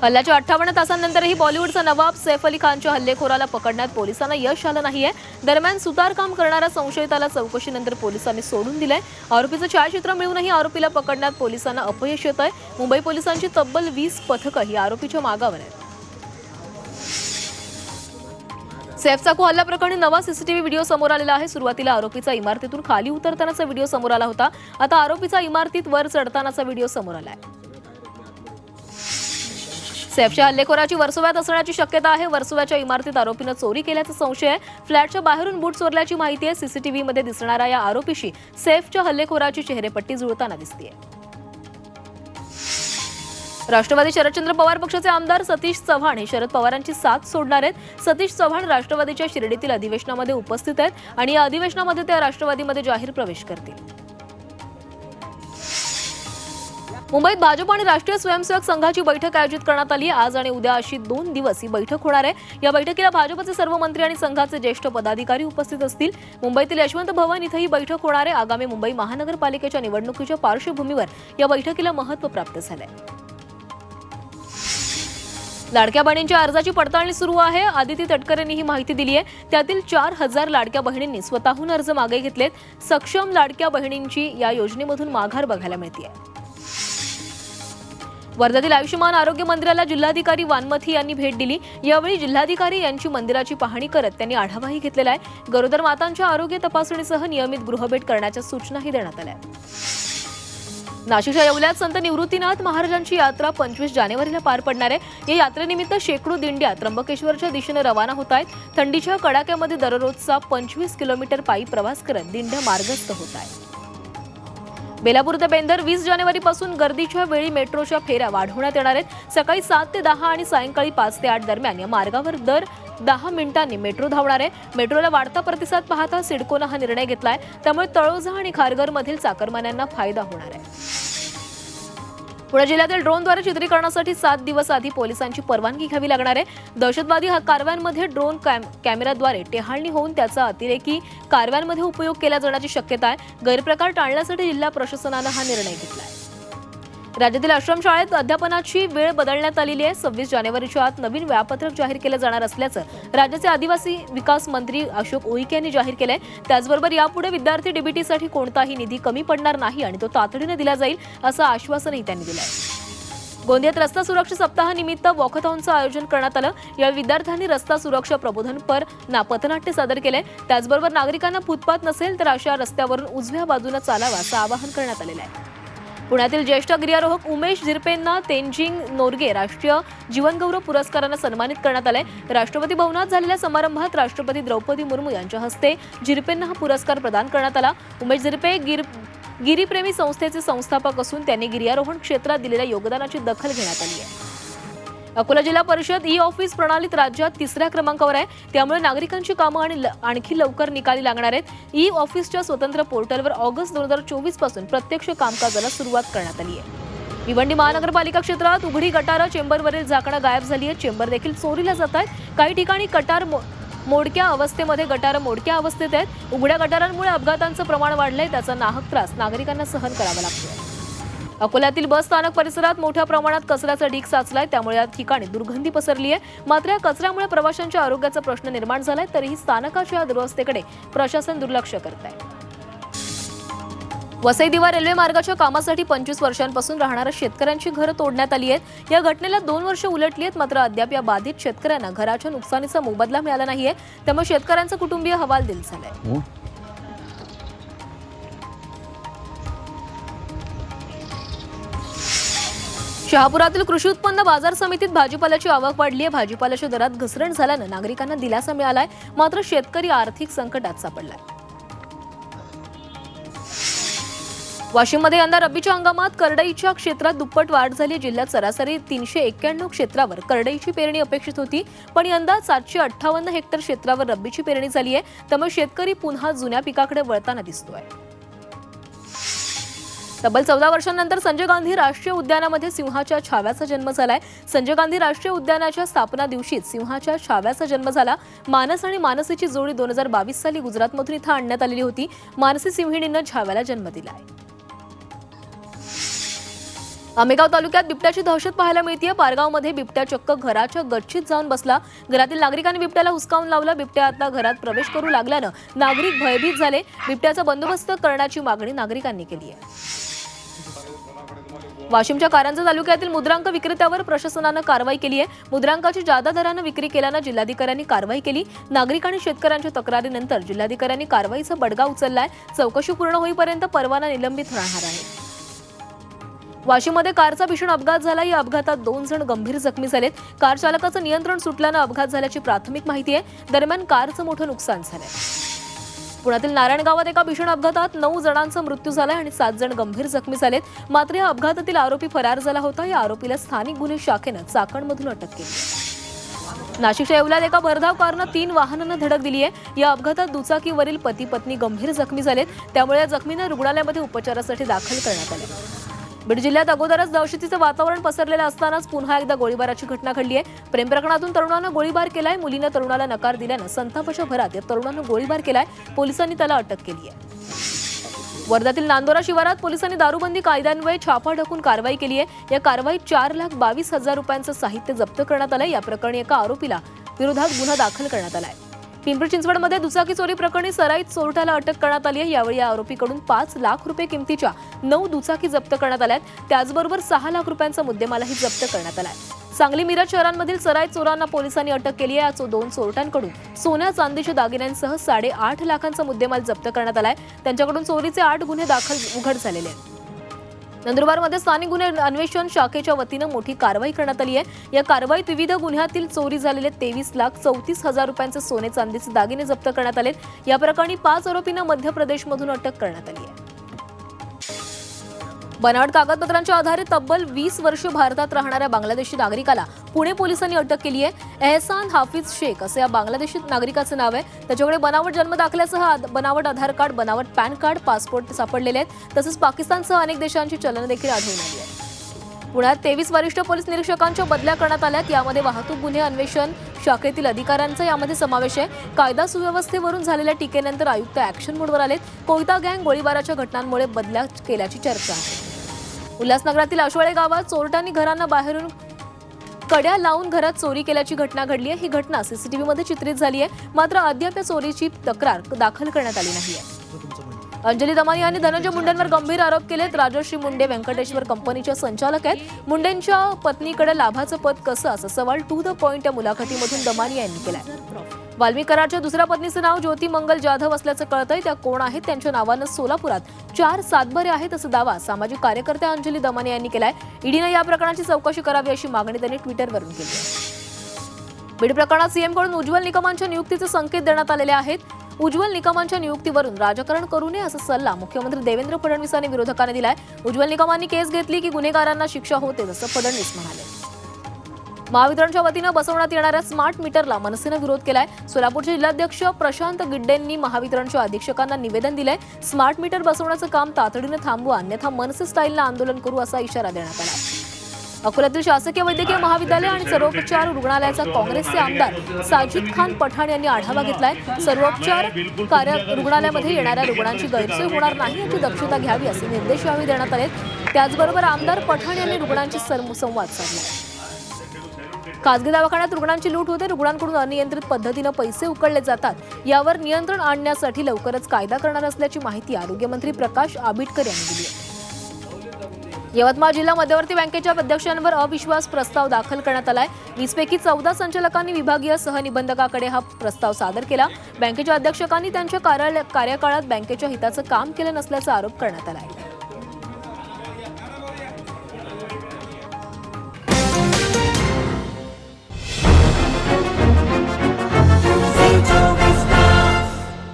हल्ल्याच्या 58 तासांनंतरही बॉलिवूडचा नवाब सैफ अली खानच्या हल्लेखोराला पकडण्यात पोलिसांना यश आलं नाहीये। दरम्यान सुतारकाम करणाऱ्या संशयिताला चौकशीनंतर पोलिसांनी सोडून दिलंय। आरोपीचं छायाचित्र मिळूनही आरोपीला पकडण्यात पोलिसांना अपयश येतंय। मुंबई पोलिसांची तब्बल 20 पथकं ही आरोपीच्या मागावर आहेत। सैफ चाकू हल्ला प्रकरणी नवा सीसीटीव्ही व्हिडिओ समोर आलेला आहे। सुरुवातीला आरोपीचा इमारतीतून खाली उतरतानाचा व्हिडिओ समोर आला होता। आता आरोपीचा इमारतीत वर चढतानाचा व्हिडिओ समोर आलाय। सैफच्या हल्लेखोराची वर्सोव्यात असण्याची शक्यता आहे। वर्सोव्याच्या इमारतीत आरोपीने चोरी केल्याचा संशय आहे। फ्लॅटच्या बाहेरून बूट चोरल्याची माहिती आहे। सीसीटीव्हीमध्ये दिसणाऱ्या या आरोपीशी सैफच्या हल्लेखोराची चेहरेपट्टी जुळताना दिसतेय। राष्ट्रवादी शरदचंद्र पवार पक्षाचे आमदार सतीश चव्हाण हे शरद पवारांची साथ सोडणार आहेत। सतीश चव्हाण राष्ट्रवादीच्या शिर्डीतील अधिवेशनामध्ये उपस्थित आहेत आणि या अधिवेशनामध्ये ते राष्ट्रवादीमध्ये जाहीर प्रवेश करतील। मुंबईत भाजप आणि राष्ट्रीय स्वयंसेवक संघाची बैठक आयोजित करण्यात आली आहे। आज आणि उद्या अशी 2 दिवस ही बैठक होणार आहे। या बैठकीला भाजपचे सर्व मंत्री आणि संघाचे ज्येष्ठ पदाधिकारी उपस्थित असतील। मुंबईतील यशवंत भवन इथे ही बैठक होणार आहे। आगामी मुंबई महानगरपालिकेच्या निवडणुकीच्या पार्श्वभूमीवर या बैठकीला महत्त्व प्राप्त झालंय। लाडक्या बहिणींच्या अर्जाची पडताळणी सुरू आहे। आदिती तटकरेंनी ही माहिती दिली आहे। त्यातील 4000 लाडक्या बहिणींनी स्वतःहून अर्ज मागे घेतलेत। सक्षम लाडक्या बहिणींची या योजनेमधून माघार बघायला मिळते। वर्ध्यातील आयुष्यमान आरोग्य मंदिराला जिल्हाधिकारी वानमथी यांनी भेट दिली। यावेळी जिल्हाधिकारी यांची मंदिराची पाहणी करत त्यांनी आढावाही घेतलेला आहे। गरोदर मातांच्या आरोग्य तपासणीसह नियमित गृहभेट करण्याच्या सूचनाही देण्यात आल्या। नाशिकच्या येवल्यात संत निवृत्तीनाथ महाराजांची यात्रा 25 जानेवारीला पार पडणार आहे। या यात्रेनिमित्त शेकडो दिंड्या त्र्यंबकेश्वरच्या दिशेने रवाना होत आहेत। थंडीच्या कडाक्यामध्ये दररोजचा 25 किलोमीटर पायी प्रवास करत दिंड्या मार्गस्थ होत आहेत। बेलापूर ते बेंदर 20 जानेवारीपासून गर्दीच्या वेळी मेट्रोच्या फेऱ्या वाढवण्यात येणार आहेत। सकाळी 7 ते 10 आणि सायंकाळी 5 ते 8 दरम्यान या मार्गावर दर 10 मिनिटांनी मेट्रो धावणार आहे। मेट्रोला वाढता प्रतिसाद पाहता सिडकोनं हा निर्णय घेतलाय। त्यामुळे तळोजा आणि खारघरमधील चाकरमान्यांना फायदा होणार आहे। पुणे जिल्ह्यातील ड्रोनद्वारे चित्रीकरणासाठी 7 दिवस आधी पोलिसांची परवानगी घ्यावी लागणार आहे। दहशतवादी कारवायांमध्ये ड्रोन कॅमेराद्वारे टेहाळणी होऊन त्याचा अतिरेकी कारवायांमध्ये उपयोग केला जाण्याची शक्यता आहे। गैरप्रकार टाळण्यासाठी जिल्हा प्रशासनानं हा निर्णय घेतलाय। राज्यातील आश्रमशाळेत अध्यापनाची वेळ बदलण्यात आलेली आहे। 26 जानेवारीच्या आत नवीन वेळापत्रक जाहीर केलं जाणार असल्याचं राज्याचे आदिवासी विकास मंत्री अशोक उईके यांनी जाहीर केलंय। त्याचबरोबर यापुढे विद्यार्थी डीबीटीसाठी कोणताही निधी कमी पडणार नाही आणि तो तातडीने दिला जाईल असं आश्वासनही त्यांनी दिलंय। गोंदियात रस्ता सुरक्षा सप्ताहानिमित्त वॉकथॉनचं आयोजन करण्यात आलं। या विद्यार्थ्यांनी रस्ता सुरक्षा प्रबोधनपर पथनाट्य सादर केलंय। त्याचबरोबर नागरिकांना फुटपाथ नसेल तर अशा रस्त्यावरून उजव्या बाजूने चालावं असं आवाहन करण्यात आलेलं आहे। पुण्यातील ज्येष्ठ गिर्यारोहक उमेश झिरपेंना तेनजिंग नोर्गे राष्ट्रीय जीवनगौरव पुरस्कारानं सन्मानित करण्यात आलंय। राष्ट्रपती भवनात झालेल्या समारंभात राष्ट्रपती द्रौपदी मुर्मू यांच्या हस्ते झिरपेंना हा पुरस्कार प्रदान करण्यात आला। उमेश झिरपे गिरीप्रेमी संस्थेचे संस्थापक असून त्यांनी गिर्यारोहण क्षेत्रात दिलेल्या योगदानाची दखल घेण्यात आली आहे। अकोला जिल्हा परिषद ई-ऑफिस प्रणालीत राज्यात 3ऱ्या क्रमांकावर आहे। त्यामुळे नागरिकांची कामं आणखी लवकर निकाली लागणार आहेत। ई-ऑफिसच्या स्वतंत्र पोर्टलवर ऑगस्ट 2024 पासून प्रत्यक्ष कामकाजाला सुरुवात करण्यात आली आहे। भिवंडी महानगरपालिका क्षेत्रात उघडी गटारं चेंबरवरील झाकणं गायब झाली आहेत। चेंबर देखील चोरीला जात आहेत। काही ठिकाणी गटार मोडक्या अवस्थेमध्ये गटारं मोडक्या अवस्थेत आहेत। उघड्या गटारांमुळे अपघातांचं प्रमाण वाढलंय। त्याचा नाहक त्रास नागरिकांना सहन करावा लागतोय। अकोल्यातील बस स्थानक परिसरात मोठ्या प्रमाणात कचऱ्याचा ढीग साचलाय। त्यामुळे या ठिकाणी दुर्गंधी पसरली आहे। मात्र या कचऱ्यामुळे प्रवाशांच्या आरोग्याचा प्रश्न निर्माण झालाय। तरीही स्थानकाच्या दुरवस्थेकडे प्रशासन दुर्लक्ष करत आहे। वसई दिवा रेल्वे मार्गाच्या कामासाठी 25 वर्षांपासून राहणाऱ्या शेतकऱ्यांची घरं तोडण्यात आली आहेत। या घटनेला 2 वर्ष उलटली आहेत। मात्र अद्याप या बाधित शेतकऱ्यांना घराच्या नुकसानीचा मोबदला मिळाला नाहीये। त्यामुळे शेतकऱ्यांचं कुटुंबीय हवालदिल झालंय। शहापुरातील कृषी उत्पन्न बाजार समितीत भाजीपाल्याची आवक वाढली आहे। भाजीपाल्याच्या दरात घसरण झाल्यानं नागरिकांना दिलासा मिळालाय। मात्र शेतकरी आर्थिक संकटात सापडलाय। वाशिममध्ये यंदा रब्बीच्या हंगामात करडईच्या क्षेत्रात दुप्पट वाढ झाली। जिल्ह्यात सरासरी 391 क्षेत्रावर करडईची पेरणी अपेक्षित होती, पण यंदा 758 हेक्टर क्षेत्रावर रब्बीची पेरणी झाली आहे। त्यामुळे शेतकरी पुन्हा जुन्या पिकाकडे वळताना दिसतोय। तब्बल 14 वर्षांनंतर संजय गांधी राष्ट्रीय उद्यानामध्ये सिंहाच्या छाव्याचा जन्म झालाय। संजय गांधी राष्ट्रीय उद्यानाच्या स्थापना दिवशीच सिंहाच्या छाव्याचा जन्म झाला। मानस आणि मानसीची जोडी 2022 साली गुजरातमधून इथं आणण्यात आलेली होती। मानसी सिंहिणीनं छाव्याला जन्म दिलाय। आंबेगाव तालुक्यात बिबट्याची दहशत पाहायला मिळते। पारगावमध्ये बिबट्या चक्क घराच्या गच्चीत जाऊन बसला। घरातील नागरिकांनी बिबट्याला हुसकावून लावला। बिबट्या आता घरात प्रवेश करू लागल्यानं नागरिक भयभीत झाले। बिबट्याचा बंदोबस्त करण्याची मागणी नागरिकांनी केली आहे। वाशिमच्या कारंजा तालुक्यातील मुद्रांक विक्रेत्यावर प्रशासनानं कारवाई केली आहे। मुद्रांकाची जादा दरानं विक्री केल्यानं जिल्हाधिकाऱ्यांनी कारवाई केली। नागरिक आणि शेतकऱ्यांच्या तक्रारीनंतर जिल्हाधिकाऱ्यांनी कारवाईचा बडगा उचललाय। चौकशी पूर्ण होईपर्यंत परवाना निलंबित राहणार आहे। वाशिममध्ये कारचा भीषण अपघात झाला। या अपघातात 2 जण गंभीर जखमी झालेत। कार चालकाचं नियंत्रण सुटल्यानं अपघात झाल्याची प्राथमिक माहिती आहे। दरम्यान कारचं मोठं नुकसान झालंय। पुण्यातील नारायण गावात एका भीषण अपघातात 9 जणांचा मृत्यू झालाय आणि 7 जण गंभीर जखमी झालेत। मात्र या अपघातातील आरोपी फरार झाला होता। या आरोपीला स्थानिक गुन्हे शाखेनं चाकणमधून अटक केली। नाशिकच्या येवल्यात एका भरधाव कारनं 3 वाहनांना धडक दिली आहे। या अपघातात दुचाकीवरील पती पत्नी गंभीर जखमी झालेत। त्यामुळे या जखमींना रुग्णालयामध्ये उपचारासाठी दाखल करण्यात आले। बीड जिल्ह्यात अगोदरच दहशतीचं वातावरण पसरलेलं असतानाच पुन्हा एकदा गोळीबाराची घटना घडली आहे। प्रेम प्रकरणातून तरुणानं गोळीबार केलाय। मुलीनं तरुणाला नकार दिल्यानं संतापाच्या भरात या तरुणानं गोळीबार केलाय। पोलिसांनी त्याला अटक केली आहे। वर्ध्यातील नांदोरा शिवारात पोलिसांनी दारूबंदी कायद्यान्वये छापा टाकून कारवाई केली आहे। या कारवाईत 4,22,000 रुपयांचं साहित्य जप्त करण्यात आलंय। या प्रकरणी एका आरोपीला विरोधात गुन्हा दाखल करण्यात आलाय। पिंपरी चिंचवडमध्ये दुचाकी चोरी प्रकरणी सराईत चोरट्याला अटक करण्यात आली आहे। यावेळी या आरोपीकडून 5 लाख रुपये किमतीच्या 9 दुचाकी जप्त करण्यात आल्यात। त्याचबरोबर 6 लाख रुपयांचा मुद्देमालही जप्त करण्यात आलाय। सांगली मिरज शहरांमधील सराईत चोरांना पोलिसांनी अटक केली आहे। 2 चोरट्यांकडून सोन्या चांदीच्या दागिन्यांसह 8.5 लाखांचा मुद्देमाल जप्त करण्यात आलाय। त्यांच्याकडून चोरीचे 8 गुन्हे दाखल उघड झालेले आहेत। नंदुरबारमध्ये स्थानिक गुन्हे अन्वेषण शाखेच्या वतीनं मोठी कारवाई करण्यात आली आहे। या कारवाईत विविध गुन्ह्यातील चोरी झालेले 23,34,000 रुपयांचे सोने चांदीचे दागिने जप्त करण्यात आले। या प्रकरणी 5 आरोपींना मध्य प्रदेशमधून अटक करण्यात आली आहे। बनावट कागदपत्रांच्या आधारे तब्बल 20 वर्ष भारतात राहणाऱ्या बांगलादेशी नागरिकाला पुणे पोलिसांनी अटक केली आहे। एहसान हाफिज शेख असे या बांगलादेशी नागरिकाचं नाव आहे। त्याच्याकडे बनावट जन्मदाखल्यासह बनावट आधार कार्ड, बनावट पॅन कार्ड, पासपोर्ट सापडलेले आहेत। तसंच पाकिस्तानसह अनेक देशांची चलनं देखील आढळून आली आहेत। पुण्यात 23 वरिष्ठ पोलीस निरीक्षकांच्या बदल्या करण्यात आल्यात। यामध्ये वाहतूक गुन्हे अन्वेषण शाखेतील अधिकाऱ्यांचा यामध्ये समावेश आहे। कायदा सुव्यवस्थेवरून झालेल्या टीकेनंतर आयुक्त ॲक्शन मोडवर आलेत। कोयता गँग गोळीबाराच्या घटनांमुळे बदल्या केल्याची चर्चा आहे। उल्हासनगरातील आशवळे गावात चोरट्यांनी घरांना बाहेरून कड्या लावून घरात चोरी केल्याची घटना घडली आहे। ही घटना सीसीटीव्हीमध्ये चित्रित झाली आहे। मात्र अद्याप या चोरीची तक्रार दाखल करण्यात आली नाहीये। अंजली दमानी यांनी धनंजय मुंडेंवर गंभीर आरोप केलेत। राजश्री मुंडे व्यंकटेश्वर कंपनीच्या संचालक आहेत। मुंडेंच्या पत्नीकडे लाभाचं पद कसं असं सवाल टू द पॉइंट या मुलाखतीमधून दमानी यांनी केलाय। वाल्मिक कराडच्या दुसऱ्या पत्नीचं नाव ज्योती मंगल जाधव असल्याचं कळतंय। त्या कोण आहेत? त्यांच्या नावानं सोलापुरात 4 सातबारे आहेत असा दावा सामाजिक कार्यकर्त्या अंजली दमानी यांनी केलाय। ईडीनं या प्रकरणाची चौकशी करावी अशी मागणी त्यांनी ट्विटरवरून केली आहे। बीड प्रकरणात सीएमकडून उज्ज्वल निकमांच्या नियुक्तीचे संकेत देण्यात आलेले आहेत। उज्ज्वल निकमांच्या नियुक्तीवरून राजकारण करू नये असा सल्ला मुख्यमंत्री देवेंद्र फडणवीसांनी विरोधकांना दिलाय। उज्ज्वल निकमांनी केस घेतली की गुन्हेगारांना शिक्षा होते असं फडणवीस म्हणाले। महावितरणच्या वतीनं बसवण्यात येणाऱ्या स्मार्ट मीटरला मनसेनं विरोध केलाय। सोलापूरचे जिल्हाध्यक्ष प्रशांत गिड्डेंनी महावितरणच्या अधीक्षकांना निवेदन दिलंय। स्मार्ट मीटर बसवण्याचं काम तातडीनं थांबवा, अन्यथा मनसे स्टाईलनं आंदोलन करू असा इशारा देण्यात आला। अकोल्यातील शासकीय वैद्यकीय महाविद्यालय आणि सर्वोपचार रुग्णालयाचा काँग्रेसचे आमदार साजिद खान पठाण यांनी आढावा घेतलाय। सर्वोपचार रुग्णालयामध्ये येणाऱ्या रुग्णांची गैरसोय होणार नाही याची दक्षता घ्यावी असे निर्देश यावेळी देण्यात आले। त्याचबरोबर आमदार पठाण यांनी रुग्णांशी संवाद साधला। खासगी दवाखान्यात रुग्णांची लूट होते। रुग्णांकडून अनियंत्रित पद्धतीने पैसे उकळले जातात। यावर नियंत्रण आणण्यासाठी लवकरच कायदा करणार असल्याची माहिती आरोग्यमंत्री प्रकाश आबिटकर यांनी दिली आहे। यवतमाळ जिल्हा मध्यवर्ती बँकेच्या अध्यक्षांवर अविश्वास प्रस्ताव दाखल करण्यात आलाय। 20 पैकी 14 संचालकांनी विभागीय सहनिबंधकाकडे हा प्रस्ताव सादर केला। बँकेच्या अध्यक्षांनी त्यांच्या कार्यकाळात बँकेच्या हिताचं काम केलं नसल्याचा आरोप करण्यात आला आहे।